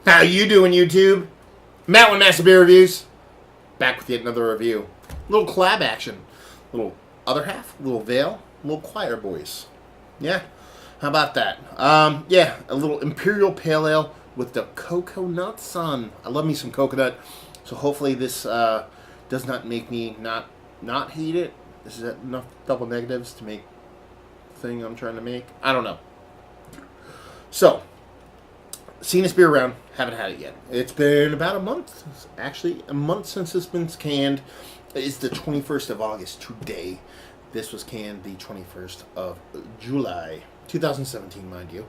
How you doing, YouTube? Matt with Master Beer Reviews. Back with yet another review. Little collab action. Little other half, little veil, little Coir boys. Yeah, how about that? Yeah, a little Imperial Pale Ale with the coconut sun. I love me some coconut, so hopefully this does not make me not hate it. Is that enough double negatives to make the thing I'm trying to make? I don't know. So, seen this beer around, haven't had it yet. It's been about a month. It's actually a month since it's been canned. It's the 21st of August today. This was canned the 21st of July, 2017, mind you.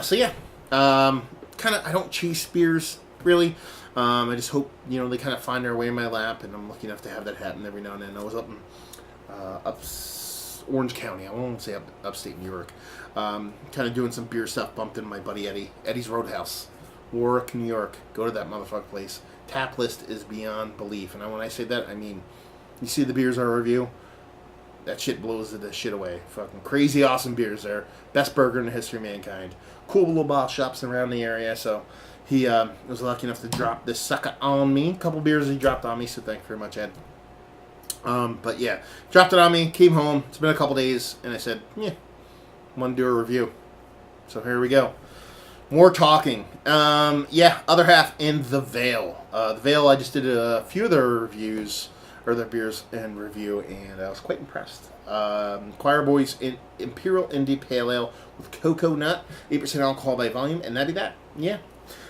So yeah, kind of, I don't chase beers, really. I just hope, they kind of find their way in my lap, and I'm lucky enough to have that happen every now and then. I was up in Orange County. I won't say upstate New York. Kind of doing some beer stuff. Bumped into my buddy Eddie. Eddie's Roadhouse, Warwick, New York. Go to that motherfucker place. Tap list is beyond belief. And when I say that, I mean, you see the beers I review, that shit blows the shit away. Fucking crazy awesome beers there. Best burger in the history of mankind. Cool little bottle shops around the area. So he was lucky enough to drop this sucker on me. A couple beers he dropped on me, so thank you very much, Ed. But yeah, dropped it on me, came home. It's been a couple days, and I said, yeah, want to do a review. So here we go. More talking. Yeah, other half in the Veil. The Veil, I just did a few of their reviews, or their beers and review, and I was quite impressed. Coir Boyz Imperial Indie Pale Ale with cocoa nut, 8% alcohol by volume, and that'd be that. Yeah.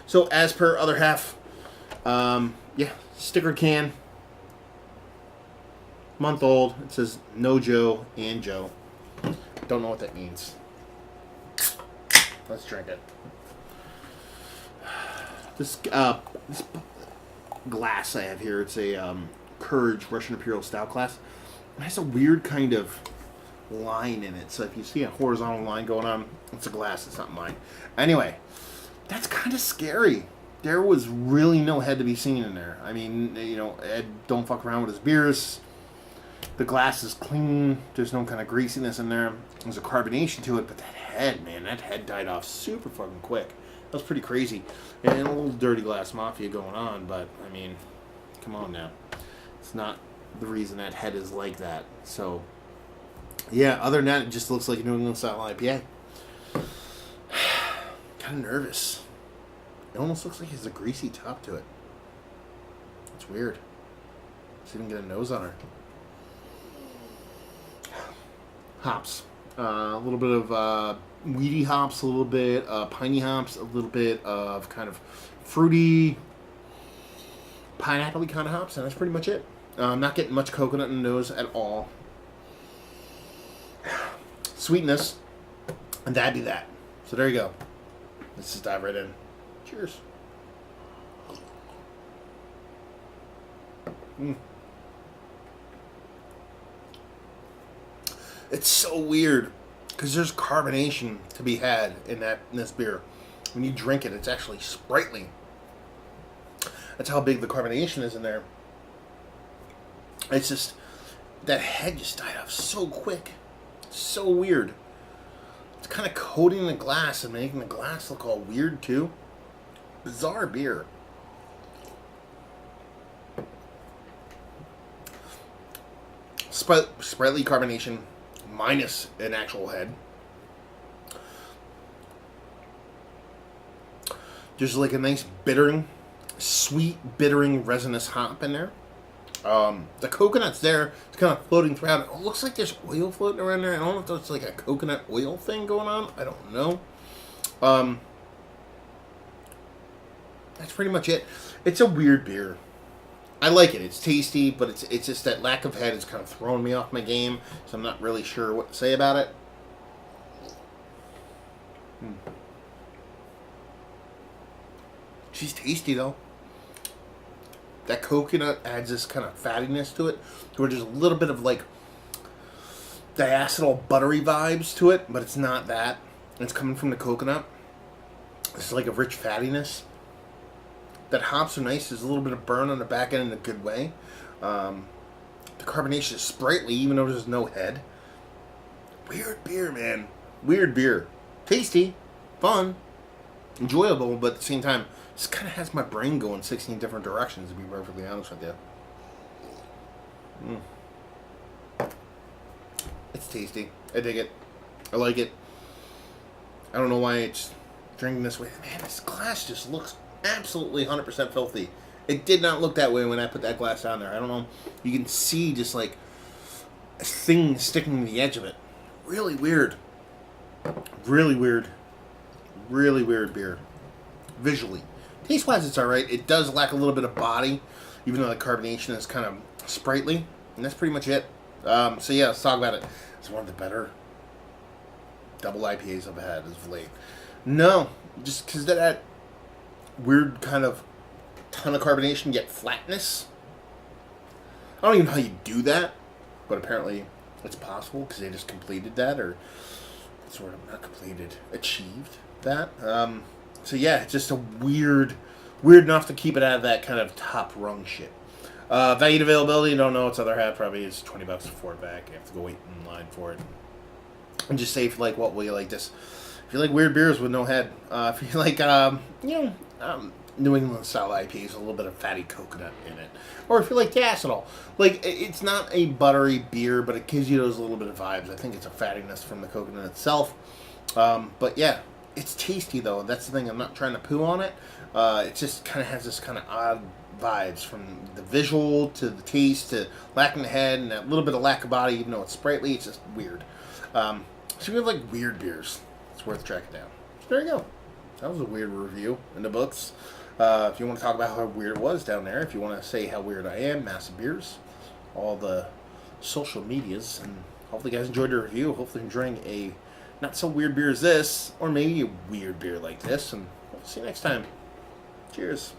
So as per other half, yeah, sticker can. Month old. It says no Joe and Joe. Don't know what that means. Let's drink it. This glass I have here, it's a Courage Russian Imperial Stout glass. It has a weird kind of line in it. So if you see a horizontal line going on, it's a glass. It's not mine. Anyway, that's kind of scary. There was really no head to be seen in there. I mean, Ed don't fuck around with his beers. The glass is clean. There's no kind of greasiness in there. There's a carbonation to it, but that head, man, that head died off super fucking quick. That was pretty crazy. And a little dirty glass mafia going on, but, I mean, come on now. It's not the reason that head is like that. So, yeah, other than that, it just looks like a New England style IPA. Kind of nervous. It almost looks like it has a greasy top to it. It's weird. She didn't get a nose on her. Hops. A little bit of weedy hops, a little bit piney hops, a little bit of kind of fruity, pineapple-y kind of hops, and that's pretty much it. Not getting much coconut in the nose at all. Sweetness, and that'd be that. So there you go. Let's just dive right in. Cheers. It's so weird because there's carbonation to be had in this beer. When you drink it, it's actually sprightly. That's how big the carbonation is in there. It's just that head just died off so quick. It's so weird. It's kind of coating the glass and making the glass look all weird too. Bizarre beer. Sprightly carbonation minus an actual head. There's like a nice bittering, sweet bittering resinous hop in there. The coconut's there. It's kind of floating throughout. It looks like there's oil floating around there. I don't know if that's like a coconut oil thing going on. I don't know. That's pretty much it. It's a weird beer. I like it. It's tasty, but it's just that lack of head is kind of throwing me off my game, so I'm not really sure what to say about it. She's tasty, though. That coconut adds this kind of fattiness to it, where there's a little bit of, like, diacetyl buttery vibes to it, but it's not that. It's coming from the coconut. It's like a rich fattiness. That hops are nice. There's a little bit of burn on the back end in a good way. The carbonation is sprightly, even though there's no head. Weird beer, man. Weird beer. Tasty, fun, enjoyable, but at the same time, This kind of has my brain going 16 different directions, to be perfectly honest with you. It's tasty. I dig it. I like it. I don't know why it's drinking this way. Man, this glass just looks absolutely 100% filthy. It did not look that way when I put that glass down there. I don't know. You can see just like a thing sticking to the edge of it. Really weird. Really weird. Really weird beer. Visually. Taste-wise, it's alright. It does lack a little bit of body, even though the carbonation is kind of sprightly. And that's pretty much it. So yeah, let's talk about it. It's one of the better double IPAs I've had as of late. No, just because that weird kind of ton of carbonation yet flatness. I don't even know how you do that, but apparently it's possible because they just completed that, or sort of not completed, achieved that. So yeah, it's just a weird enough to keep it out of that kind of top rung shit. Value and availability, don't know. Its other hat probably is $20 for it back. You have to go wait in line for it. And just say if you like what will you like this. If you like weird beers with no head, if you like New England style IPAs, a little bit of fatty coconut in it, or if you like Tassinol, like it's not a buttery beer, but it gives you those little bit of vibes. I think it's a fattiness from the coconut itself. But yeah, it's tasty though. That's the thing. I'm not trying to poo on it. It just kind of has this kind of odd vibes from the visual to the taste to lacking the head and that little bit of lack of body. Even though it's sprightly, it's just weird. So we have like weird beers. It's worth tracking down. So there you go. That was a weird review in the books. If you want to talk about how weird it was down there, if you want to say how weird I am, Massive Beers, all the social medias, and hopefully you guys enjoyed the review. Hopefully you're enjoying a not so weird beer as this, or maybe a weird beer like this, and we'll see you next time. Cheers.